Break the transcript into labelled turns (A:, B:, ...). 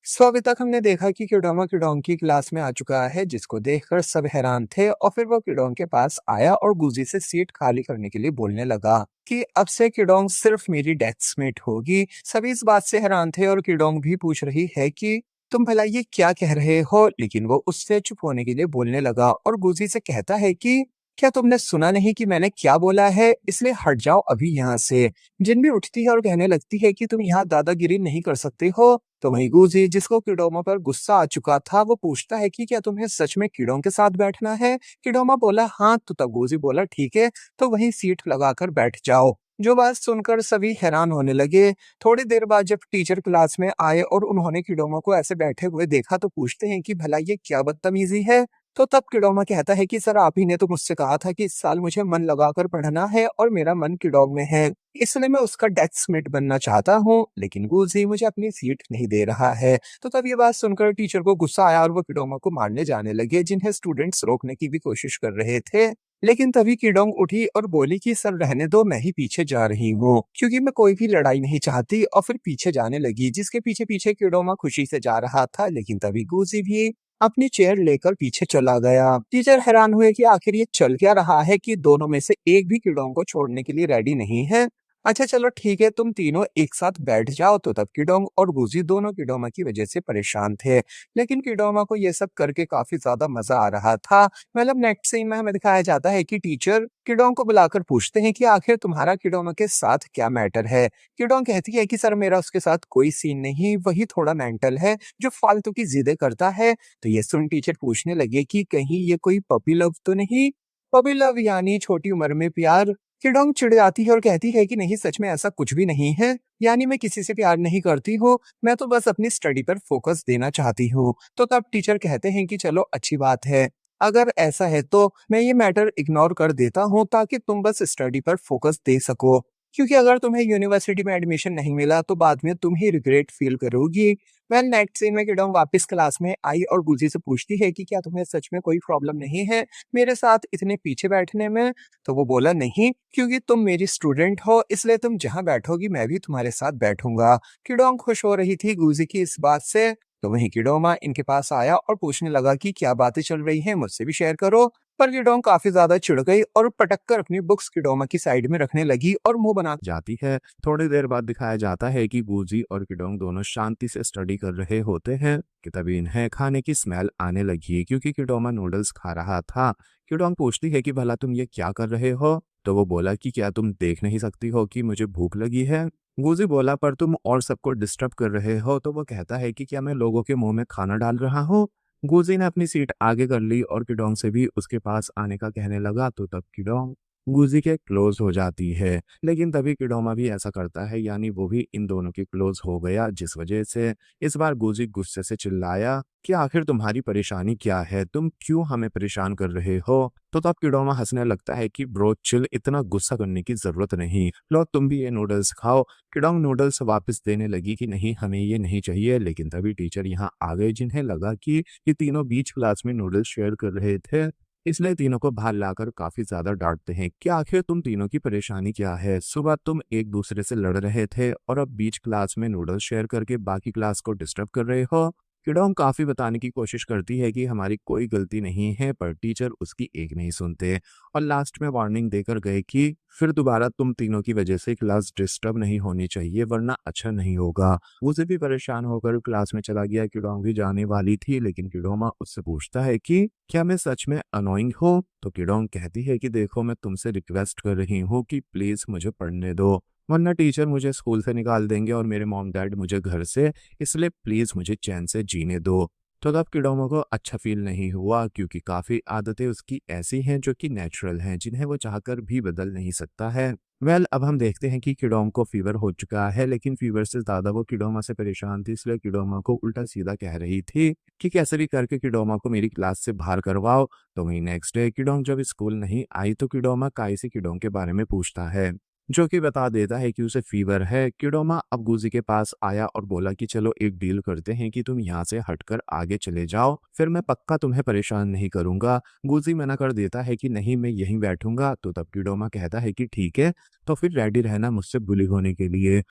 A: अभी तक हमने देखा कि किडोमा किडोंग की क्लास में आ चुका है, जिसको देखकर सब हैरान थे और फिर वो किडोंग के पास आया और गुजी से सीट खाली करने के लिए बोलने लगा कि अब से किडोंग सिर्फ मेरी डेस्कमेट होगी। सभी इस बात से हैरान थे और किडोंग भी पूछ रही है कि तुम भला ये क्या कह रहे हो, लेकिन वो उससे चुप होने के लिए बोलने लगा और गुजी से कहता है कि क्या तुमने सुना नहीं कि मैंने क्या बोला है, इसलिए हट जाओ अभी यहाँ से। जिन भी उठती है और कहने लगती है कि तुम यहाँ दादागिरी नहीं कर सकते हो। तो वहीं गुजी, जिसको किडोमा पर गुस्सा आ चुका था, वो पूछता है कि क्या तुम्हें सच में कीड़ों के साथ बैठना है। किडोमा बोला हाँ, तो तब गुजी बोला ठीक है, तो वहीं सीट लगाकर बैठ जाओ। जो बात सुनकर सभी हैरान होने लगे। थोड़ी देर बाद जब टीचर क्लास में आए और उन्होंने किडोमा को ऐसे बैठे हुए देखा, तो पूछते हैं कि भला ये क्या बदतमीजी है। तो तब किडोमा कहता है कि सर, आप ही ने तो मुझसे कहा था कि इस साल मुझे मन लगाकर पढ़ना है और मेरा मन किडोंग में है, इसलिए मैं उसका डेस्कमेट बनना चाहता हूँ, लेकिन गुजी मुझे अपनी सीट नहीं दे रहा है। तो तब ये बात सुनकर टीचर को गुस्सा आया और वो किडोमा को मारने जाने लगे, जिन्हें स्टूडेंट्स रोकने की भी कोशिश कर रहे थे। लेकिन तभी किडोंग उठी और बोली कि सर रहने दो, मैं ही पीछे जा रही हूँ, क्योंकि मैं कोई भी लड़ाई नहीं चाहती, और फिर पीछे जाने लगी, जिसके पीछे पीछे किडोमा खुशी से जा रहा था। लेकिन तभी गुजी भी अपनी चेयर लेकर पीछे चला गया। टीचर हैरान हुए कि आखिर ये चल क्या रहा है कि दोनों में से एक भी किडोंग को छोड़ने के लिए रेडी नहीं है। अच्छा चलो ठीक है, तुम तीनों एक साथ बैठ जाओ। तो तब किडोंग और गुजी दोनों किडोमा की वजह से परेशान थे, लेकिन किडोमा को ये सब करके काफी ज्यादा मजा आ रहा था। मतलब नेक्स्ट सीन में हमें दिखाया जाता है कि टीचर किडोंग को बुलाकर पूछते हैं कि आखिर तुम्हारा किडोमा के साथ क्या मैटर है। किडोंग कहती है कि सर, मेरा उसके साथ कोई सीन नहीं, वही थोड़ा मेंटल है जो फालतू की जिदें करता है। तो ये सुन टीचर पूछने लगे कि कहीं ये कोई पपी लव तो नहीं। पपी लव यानी छोटी उम्र में प्यार। किडोंग चिढ़ जाती है और कहती है कि नहीं, सच में ऐसा कुछ भी नहीं है, यानी मैं किसी से प्यार नहीं करती हूँ, मैं तो बस अपनी स्टडी पर फोकस देना चाहती हूँ। तो तब टीचर कहते हैं कि चलो अच्छी बात है, अगर ऐसा है तो मैं ये मैटर इग्नोर कर देता हूँ, ताकि तुम बस स्टडी पर फोकस दे सको, क्योंकि अगर तुम्हें यूनिवर्सिटी में एडमिशन नहीं मिला तो बाद में तुम ही रिग्रेट फील करोगी। वेल नेक्स्ट सीन में किडोंग वापस क्लास में आई और गुजी से पूछती है कि क्या तुम्हें सच में कोई प्रॉब्लम नहीं है मेरे साथ इतने पीछे बैठने में। तो वो बोला नहीं, क्योंकि तुम मेरी स्टूडेंट हो, इसलिए तुम जहां बैठोगी मैं भी तुम्हारे साथ बैठूंगा। किडोंग खुश हो रही थी गुजी की इस बात से। तो वहीं किडोमा इनके पास आया और पूछने लगा कि क्या बातें चल रही हैं, मुझसे भी शेयर करो। पर किडोंग काफी ज्यादा चिढ़ गई और पटक कर अपनी बुक्स किडोमा की साइड में रखने लगी और मुंह बना
B: जाती है। थोड़ी देर बाद दिखाया जाता है कि गुजी और किडोंग दोनों शांति से स्टडी कर रहे होते हैं कि तभी इन्हें खाने की स्मेल आने लगी, क्योंकि किडोमा नूडल्स खा रहा था। किडोंग पूछती है कि भला तुम ये क्या कर रहे हो। तो वो बोला कि क्या तुम देख नहीं सकती हो कि मुझे भूख लगी है। गुजी बोला पर तुम और सबको डिस्टर्ब कर रहे हो। तो वो कहता है कि क्या मैं लोगों के मुंह में खाना डाल रहा हूँ। गुजी ने अपनी सीट आगे कर ली और किडोंग से भी उसके पास आने का कहने लगा। तो तब किडोंग गुजी के क्लोज हो जाती है, लेकिन तभी किडोमा भी ऐसा करता है, यानी वो भी इन दोनों के क्लोज हो गया, जिस वजह से इस बार गुजी गुस्से से चिल्लाया कि आखिर तुम्हारी परेशानी क्या है, तुम क्यों हमें परेशान कर रहे हो। तो तब किडोमा हंसने लगता है कि ब्रो चिल, इतना गुस्सा करने की जरूरत नहीं, लो तुम भी ये नूडल्स खाओ। किडोंग नूडल्स वापस देने लगी कि नहीं, हमें ये नहीं चाहिए, लेकिन तभी टीचर यहाँ आ गए, जिन्हें लगा कि ये तीनों बीच क्लास में नूडल्स शेयर कर रहे थे, इसलिए तीनों को बाहर लाकर काफी ज्यादा डांटते हैं कि आखिर तुम तीनों की परेशानी क्या है। सुबह तुम एक दूसरे से लड़ रहे थे और अब बीच क्लास में नूडल्स शेयर करके बाकी क्लास को डिस्टर्ब कर रहे हो। किडोंग काफी बताने की कोशिश करती है कि हमारी कोई गलती नहीं है, पर टीचर उसकी एक नहीं सुनते और लास्ट में वार्निंग देकर गए कि फिर दोबारा तुम तीनों की वजह से क्लास डिस्टर्ब नहीं होनी चाहिए, वरना अच्छा नहीं होगा। उसे भी परेशान होकर क्लास में चला गया। किडोंग भी जाने वाली थी, लेकिन किडोमा उससे पूछता है कि क्या मैं सच में अनोइंग हूँ। तो किडोंग कहती है कि देखो, मैं तुमसे रिक्वेस्ट कर रही हूँ कि प्लीज मुझे पढ़ने दो, वरना टीचर मुझे स्कूल से निकाल देंगे और मेरे मॉम डैड मुझे घर से, इसलिए प्लीज मुझे चैन से जीने दो। तो तब किडोमा को अच्छा फील नहीं हुआ, क्योंकि काफी आदतें उसकी ऐसी हैं जो कि नेचुरल हैं, जिन्हें वो चाहकर भी बदल नहीं सकता है। अब हम देखते हैं कि किडोमा को फीवर हो चुका है, लेकिन फीवर से ज्यादा वो किडोमा से परेशान थी, इसलिए किडोमा को उल्टा सीधा कह रही थी कि कैसे भी करके किडोमा को मेरी क्लास से बाहर करवाओ। तो वही नेक्स्ट डे किडोंग जब स्कूल नहीं आई, तो किडोमा काई से किडोंग के बारे में पूछता है, जो कि बता देता है कि उसे फीवर है। किडोमा अब गुजी के पास आया और बोला कि चलो एक डील करते हैं कि तुम यहाँ से हटकर आगे चले जाओ, फिर मैं पक्का तुम्हें परेशान नहीं करूंगा। गुजी मना कर देता है कि नहीं, मैं यहीं बैठूंगा। तो तब किडोमा कहता है कि ठीक है, तो फिर रेडी रहना मुझसे बुली होने के लिए।